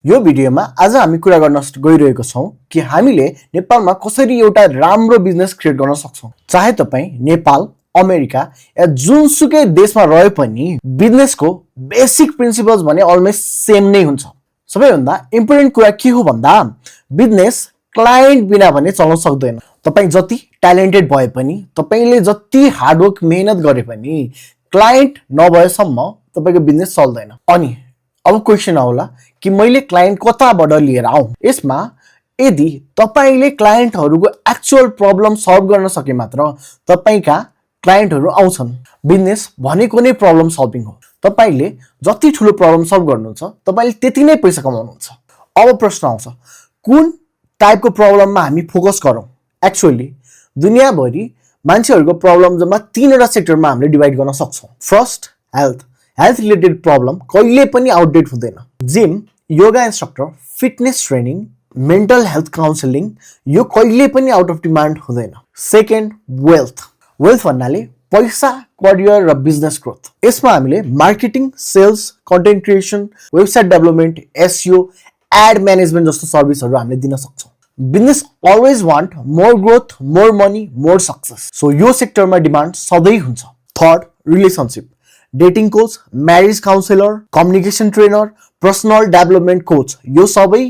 यो भिडियोमा आज हामी कुरा गर्न गइरहेको छौं कि हामीले नेपालमा कसरी एउटा राम्रो बिजनेस क्रिएट गर्न सक्छौं। चाहे तपाई नेपाल, अमेरिका या जुनसुकै देशमा रहे पनि बिजनेसको बेसिक प्रिन्सिपल्स भने अलमोस्ट सेम नै हुन्छ। सबैभन्दा इम्पोर्टेन्ट कुरा के हो भन्दा बिजनेस क्लाइन्ट बिना भने चल्न सक्दैन। तपाई जति ट्यालेन्टेड भए पनि, तपाईले जति हार्डवर्क मेहनत गरे पनि क्लाइन्ट नभएसम्म तपाईको बिजनेस चल्दैन। अनि अब क्वेशन आउला कि मैले क्लाइन्ट कताबाट लिएर आऊ। यसमा यदि तपाईले क्लाइन्टहरुको एक्चुअल प्रब्लम सल्भ गर्न सके मात्र तपाईका क्लाइन्टहरु आउँछन्। बिजनेस भनेको नै प्रब्लम सल्भिङ हो। तपाईले जति ठूलो प्रब्लम सल्भ गर्नुहुन्छ तपाईले त्यति नै पैसा कमाउनुहुन्छ। अब प्रश्न आउँछ कुन टाइपको प्रब्लममा हामी फोकस गरौँ। एक्चुअली दुनियाभरि मान्छेहरुको प्रब्लम जम्मा 3 वटा सेक्टरमा हामीले डिवाइड गर्न सक्छौं। फर्स्ट हेल्थ रिलेटेड प्रब्लम कहिले पनि आउटडेट हुँदैन। Gym, yoga instructor, fitness training, mental health counselling यो कहिले पनि आउट अफ डिमान्ड हुँदैन। सेकेन्ड वेल्थ भन्नाले पैसा, करियर र बिजनेस ग्रोथ। यसमा हामीले marketing, sales, content creation, website development, SEO, ad management जस्तो सर्भिसहरु हामीले दिन सक्छौं। Business always want more growth, more money, more success. So यो सेक्टरमा डिमान्ड सधैँ हुन्छ। Third relationship, dating coach, marriage counsellor, communication trainer, personal development coach यो सबै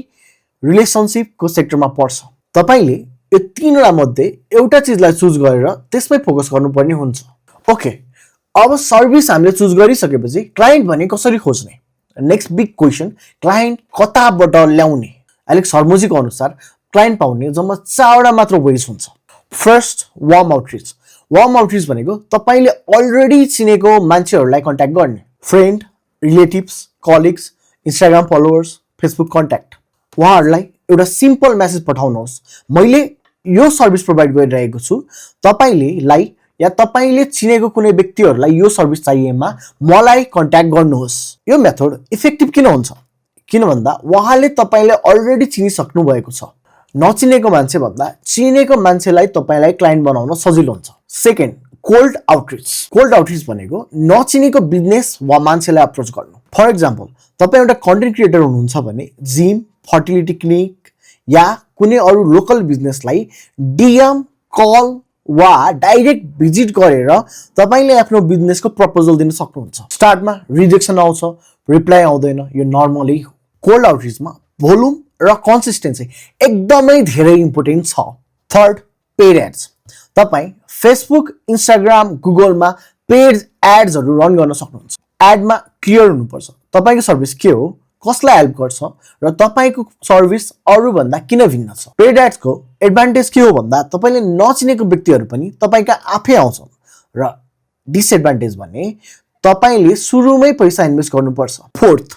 रिलेसनशिपको सेक्टरमा पर्छ। तपाईले यो 3 वटा मध्ये एउटा चीजलाई चुज गरेर त्यसमै फोकस गर्नुपर्ने हुन्छ। ओके, अब सर्भिस हामीले चुज गरिसकेपछि क्लाइन्ट भने कसरी खोज्ने? नेक्स्ट बिग क्वेशन, क्लाइन्ट कताबाट ल्याउने? एलेक्स हर्मोजीको अनुसार क्लाइन्ट पाउने जम्मा 4 वटा मात्र वेज हुन्छ। First, warm outreach. Warm outreach भनेको तपाईले अलरेडी चिनेको मान्छेहरुलाई कन्ट्याक्ट गर्ने। Friend, relatives, colleagues, Instagram followers, Facebook contact. उहाँहरुलाई एउटा सिम्पल मेसेज पठाउनुहोस्, मैले यो सर्भिस प्रोवाइड गरिरहेको छु, तपाईलाई या तपाईले चिनेको कुनै व्यक्तिहरुलाई यो सर्भिस चाहिएमा मलाई कन्ट्याक्ट गर्नुहोस्। यो मेथड इफेक्टिभ किन हुन्छ? किन भन्दा उहाँले तपाईलाई अलरेडी चिनिसक्नु भएको छ। नचिनेको मान्छे भन्दा चिनेको मान्छेलाई तपाईलाई क्लाइन्ट बनाउन सजिलो हुन्छ। Second, cold outreach. Cold outreach भनेको नचिनेको बिजनेस वा मान्छेलाई अप्रोच गर्नु। फर एक्जाम्पल, तपाई एउटा कन्टेन्ट क्रिएटर हुनुहुन्छ भने जिम, फर्टिलिटी क्लिनिक या कुनै अरु लोकल बिजनेसलाई डीएम, कल वा डाइरेक्ट भिजिट गरेर तपाईले आफ्नो बिजनेसको प्रपोजल दिन सक्नुहुन्छ। स्टार्टमा रिजेक्सन आउँछ, रिप्लाई आउँदैन, यो नर्मली हो। कोल्ड आउटरिचमा भोल्युम र कन्सिस्टेन्सी एकदमै धेरै इम्पोर्टेन्ट छ। Third, paid ads. तपाई फेसबुक, इन्स्टाग्राम, गुगलमा पेड एड्सहरु रन गर्न सक्नुहुन्छ। एडमा क्लियर हुनुपर्छ तपाईको सर्भिस के हो, कसलाई हेल्प गर्छ र तपाईको सर्भिस अरु भन्दा किन भिन्न छ। पेड एड्सको एडभान्टेज के हो भन्दा तपाईले नचिनेको व्यक्तिहरु पनि तपाईका आफै आउँछन् र डिसएडभान्टेज भने तपाईले सुरुमै पैसा इन्भेस्ट गर्नुपर्छ। Fourth,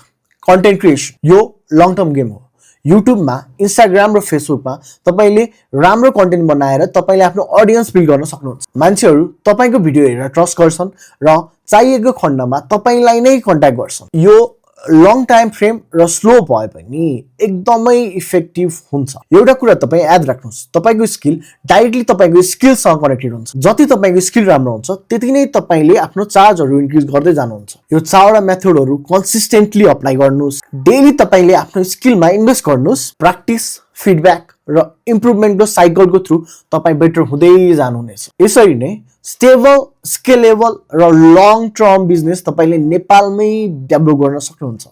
content creation. यो लङ टर्म गेम हो। युट्युबमा, इन्स्टाग्राम र फेसबुकमा तपाईले राम्रो कन्टेन्ट बनाएर तपाईले आफ्नो ऑडियन्स बिल्ड गर्न सक्नुहुन्छ। मान्छेहरु तपाईको भिडियो हेरेर ट्रस्ट गर्छन् र चाहिएको खण्डमा तपाईलाई नै कन्ट्याक्ट गर्छन्। यो लङ टाइम फ्रेम र स्लो भए पनि एकदमै इफेक्टिभ हुन्छ। एउटा कुरा तपाई याद राख्नुस्, तपाईको स्किल डाइरेक्टली तपाईको स्किलसँग कनेक्टेड हुन्छ। जति तपाईको स्किल राम्रो हुन्छ त्यति नै तपाईले आफ्नो चार्जहरु इन्क्रिज गर्दै जानुहुन्छ। यो 4 वटा मेथडहरु कन्सिस्टेन्टली अप्लाई गर्नुस्। डेली तपाईले आफ्नो स्किलमा इन्भेस्ट गर्नुस्। प्र्याक्टिस, फिडब्याक र इम्प्रुभमेन्टको साइकलको थ्रु तपाई बेटर हुँदै जानुहुनेछ। यसरी नै स्टेबल, स्केलेबल र लङ टर्म बिजनेस तपाईले नेपालमै डेभलप गर्न सक्नुहुन्छ।